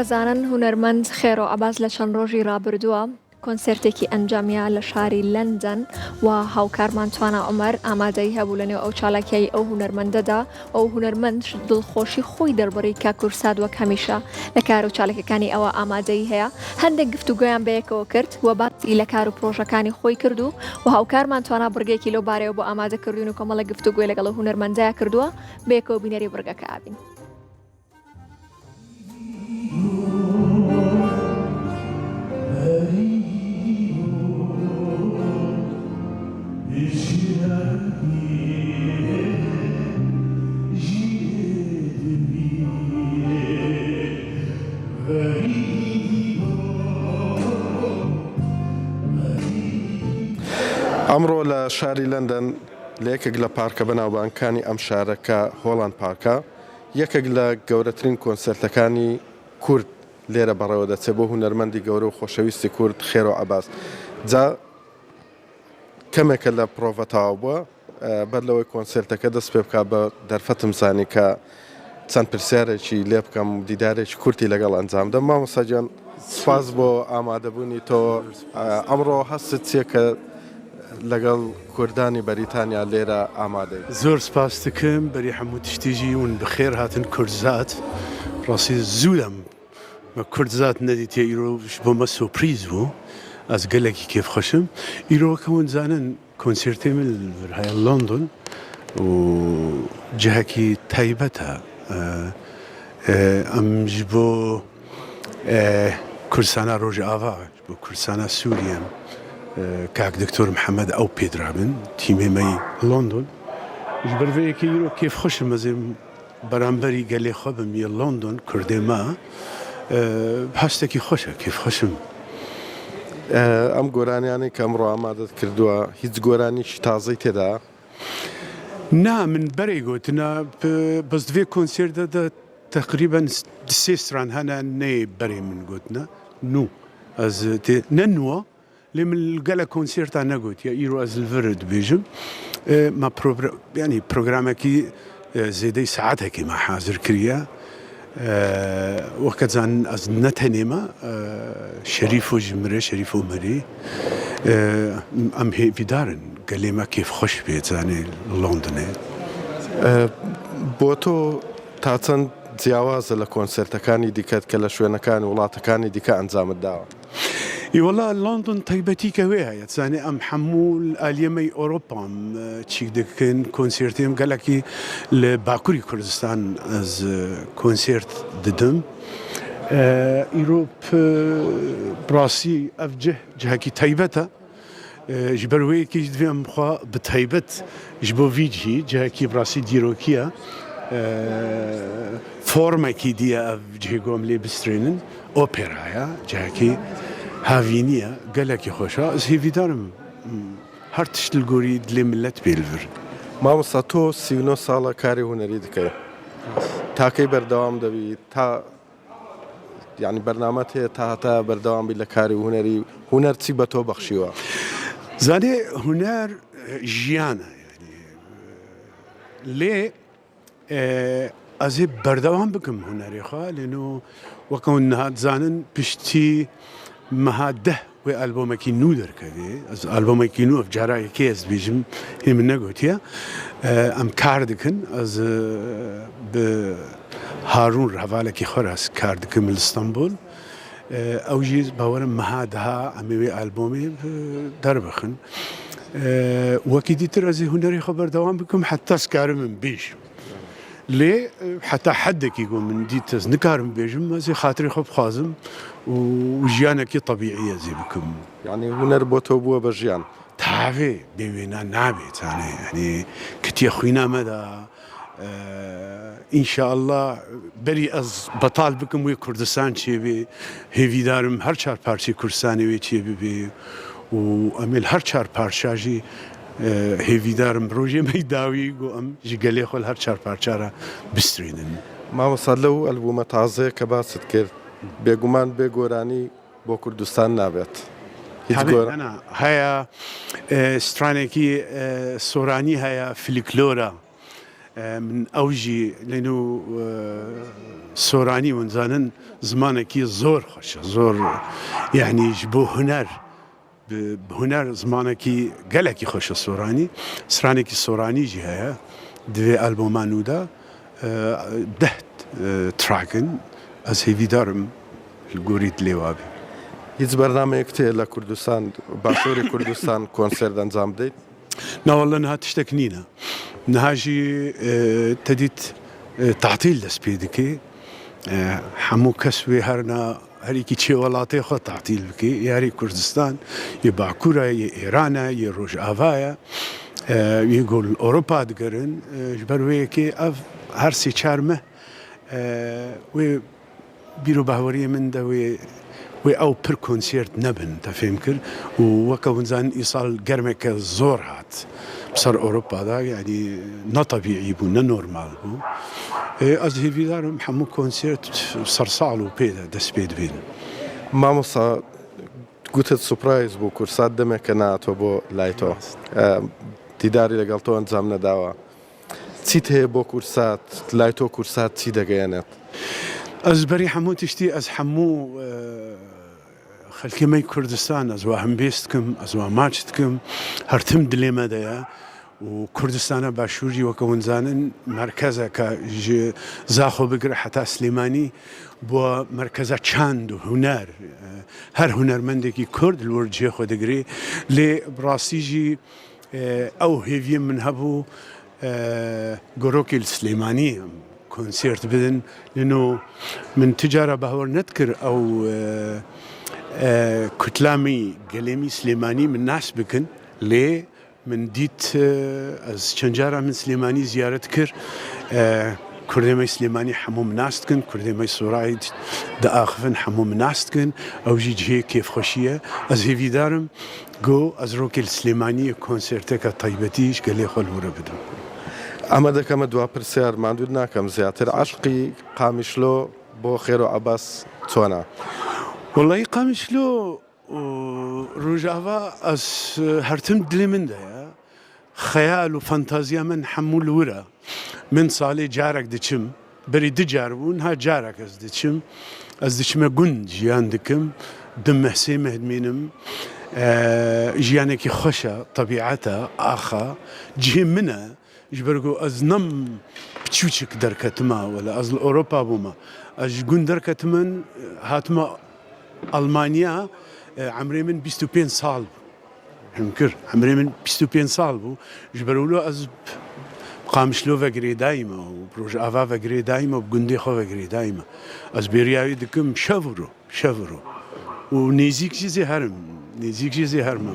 زانن هونەرمەند خێرۆ عەباس لە چەند ڕۆژی ڕابردووە کۆنسێرتێکی ئەنجامیا لە شاری لەندەن و هاوکارمان توانە عومەر ئامادەی هەبوو لەنێو ئەو چالاکیایی ئەو هونەرمەندەدا ئەو هونەرمەند دڵخۆشی خۆی دەربڕی کاکورساد وەک هەمیشە لە کار و چالەکەکانی ئەوە ئامادەی هەیە هەندێک گفتوگۆیان بەیەکەوە کرد و باسی لە کار و پرۆژەکانی خۆی کردو و هاوکارمان توانە بڕگێکی لەو بارەیەوە بۆ ئامادەکردوون و کۆمەڵە گفتوگوی لەگەڵ هونەرمەندەیە کردووە بەیەکەوە بینەری بڕگەکە ئابین. ئەمڕۆ لە شاری لەندەن لە یەکێک لە پارکە بەناوبانگەکانی ئەم شارەکە هۆڵاند پارکە یەکێک لە گەورەترین کۆنسەرتەکانی کورد لێرە بەڕێوە دەچێت بۆ هونەرمەندی گەورە و خۆشەویستی کورد خێرۆ عەباس. جا کەمێکە لە پرۆڤە تەواو بووە بەر لەوەی کۆنسەرتەکە دەست پێ بکات بە دەرفەتم زانی کە چەند پرسیارێکی لێ بکەم و دیدارێکی کورتی لەگەڵ ئەنجام دەم. مامۆستا گیان سوپاس بۆ ئامادەبوونی تۆ. ئەمڕۆ هەستت چییە کە لەگەڵ کوردانی بەریتانیا لێرە ئامادەی؟ زۆر سپاس دەکەم بەری هەموو تشتێکی ون بەخێر هاتن کورزات ڕاستی زوودەم بە کورزات نەدیتێ ئیرۆش بۆمە سۆپریز بوو ئەس گەلێکی کێفخۆشم ئیرۆکەون زانن کۆنسێرتێ من هەیە لۆندۆن و جەهەکی تایبەتە ئەمژ بۆ کورسانە ڕۆژ ئاوا بۆ کورسانە سووریەن کاک دکتۆر محەممەد ئەو پێدرابن تیمێمەی لۆندۆن بەرەیەکی ئیرۆ کێفخۆشم مەزێم بەرامبەری گەلێ خۆ بمیە لۆندۆن کوردێمە هەستێکی خۆشە کێفخۆشم. ئەم گۆرانیانی کە ئەمڕۆ ئامادەت کردووە هیچ گۆرانیشی تازەی تێدا؟ نا من بەرەی گوتنە بەس دوێ کۆنسێر دەدا تقریبا سێ سران هەنا نێ بەرێ من گوتنە نو ئەز نەنووە لێ من گەلە کۆنسێرتا نەگوت یا ئیرۆ ئەز لڤرت بێژم ما ینی پرۆگرامێکی زێدەی سەعاتێکی ما حازر کریە وەکەزان ئەز نەتەنێمە شەریف و ژمرە شەریف و مەری ئەم هێویدارن گەلێمە کێفخۆش بێزانێ لۆندنێ. بۆ تۆ تا چەند جیاوازە لە کۆنسەرتەکانی دیکەت کە لە شوێنەکان وڵاتەکانی دیکە ئەنجامت داوە؟ ئیوەڵا لۆندۆن تایبەتی کەوێ هەیە زانێ ئەم هەموو ئالیەمەی ئۆرۆپام چیک دەکەن کۆنسێرتێم گەلێکی لە باکووری کوردستان ئەز کۆنسێرت ددم ئیرۆپ بڕاستی ئەف جەهەکی تایبەتە ji ber wê yekî ji divê em xwe bi taybet ji bo vî cihî cihekî birasî dîrokiye formekî diye ev cihê gom lê bistrênin operaya cihekî havîniye gelekî xweş e ez hêvîdarim her tişt li gorî dilê millet pêlivir. مامۆستا تۆ 39 ساڵە کاری هونەری دکەی تاکەی بەردەوام دەبی تا یعنی بەرنامەت هەیە تا هەتا بەردەوام بی لە کاری هونەری هونەر چی بە تۆ بەخشیوە؟ زانێ هونەر ژیانە لێ ئەزێ بەردەوام بکەم هونەرێ خوا لێنۆ وەکەون نەهات زانن پشتی مەها دەه وێ ئەلبۆمێکی نو دەرکەوێ ئەس ئەلبۆمێکی نو جارایەکی ئەس بێژم هێ من نەگوتیە ئەم کار دکن ئەز هارون ڕەڤالێکی خۆراس کار دکم لە ئیستانبول ئەو ژی باوەرم مەها دەها ئەمەوێ ئەلبۆمێ دەربخن وەکی دیتر ئەزێ هونەری خۆ بەردەوام بکەم حتا سکارم من بێژ لێ حتا حەدێکی گۆ من دیتەز نکارم بێژم ئەزێ خاتری خۆ بخوازم و ژیانێکی طەبیعی ئەزێ بکەم. یعنی هونەر بۆ تۆ بووە بە ژیان تاوێ بێوێنا نابێت زانێ ینی کتیە خوینامەدا ئینشاءالله بەری ئەز بەتاڵ بکەم وێ کوردستان چێبێ هێویدارم هەر چار پارچی کوردستانی وێ چێ ببێ و ئەمێل هەر چار پارچاژی هێویدارم ڕۆژێمەی داوی گۆ ئەم ژ گەلێ خۆل هەر چار پارچارە بسترێنن. مامۆستا لەو ئەلبومە تازەیە کە باست کرد بێگومان بێگۆرانی بۆ کوردستان نابێت هەیە سترانێکی سۆرانی هەیە فلیکلۆرە من ئەوژی لێن و سۆرانی ونزانن زمانێکی زۆر خۆشە زۆر یعنیش بۆ هونەر زمانێکی گەلێکی خۆشە سۆرانی سرانێکی سۆرانیژی هەیە دوێ ئەلبۆمانوودا دەهت تراکن ئەس هێویدارم گۆریت لێوابێ هیچ بەرنامەیەک تێ لە کوردستان باشووری کوردستان کۆنسێرت ئەنجام بدەیت؟ ناوەڵە نەها تشتێک نینە نەهاژی تەدیت تعتیل دەست پێ دەکەی هەموو کەس وێ هەرێکی چێ وڵاتەی خۆ تعتیل بکەی یاری کوردستان یە باکوورە یە ئێرانە یە ڕۆژئاوایە یە گۆل ئۆروپا دگەرن ji ber wê yekê ev her sê çarme wê bîrobaweriyê min de wê ew pir konsert nebin te fêm kir û weke winzanin îsal germeke zor hat ser Ewropa'da yani netabîî bû ne normal bû ez hêvîdarim hemû konsert sersal û pê de dest pê dibînin مامۆستا گوتت سوپرایز بوو کورسات دەمێکە ناتۆ بۆ لای تۆ دیداری لەگەڵ تۆ ئەنجام نەداوە چیت هەیە بۆ کورسات لای تۆ کورسات چی دەگەیەنێت؟ ez berî hemû tiştî ez hemû xelkê me Kurdistan ez wa hembêst dikim ez wa maç dikim her tim dilê me de ye û Kurdistana başûrî weke hûn zanin merkezeke ji zaxwe bigire heta Slêmanî bo merkeza çand û huner her hunermendekî Kurd li wir cihê xwe digirê lê bi rastî jî ew hêviyên min hebû gorokê li Slêmanî konsert bidin lêno min ticara bawer nedikir ew kutlamî gelemî Slêmanî min nas bikin lê min dît ez çend cara min Slêmanî ziyaret kir Kurdê me Slêmanî hemû min nas dikin Kurdê me Sorayê diaxivin hemû min nas dikin ew jî cihê kêfxweşî ye ez hêvîdarim got ez rokê li Slêmaniyê konserteka taybetî ji gelê xwe li wir bidim ئەمە دەکەمە دوا پرسیار ماندوور ناکەم زیاتر عاشقی قامیشلۆ بۆ خێر و عەباس چۆنە؟ وەڵی قامیشلۆ ڕۆژاوا ئەس هەرتم دلێ من دەیە خەیال و فەنتازیا من هەموو li wir e min salê carek diçim berî di car bûn ha carek ez diçim ez diçime gund jiyan dikim di mehsê me dmînim jiyanekî xweş e tebîeta axa cihê min e ji ber ku ez nem piçûçik derketima wela ez li Ewropa bûma ez ji gund derketimin hatime Almanya emrê min 25 sal bû hemkir emrê min 25 sal bû ji ber wilo ez Qamişlo vegirê daîme û rojava vegirê daîme û gundê xwe vegirê daîme ez bêriyayî dikim şevro û nêzik jî zê herim nêzik jî zê herme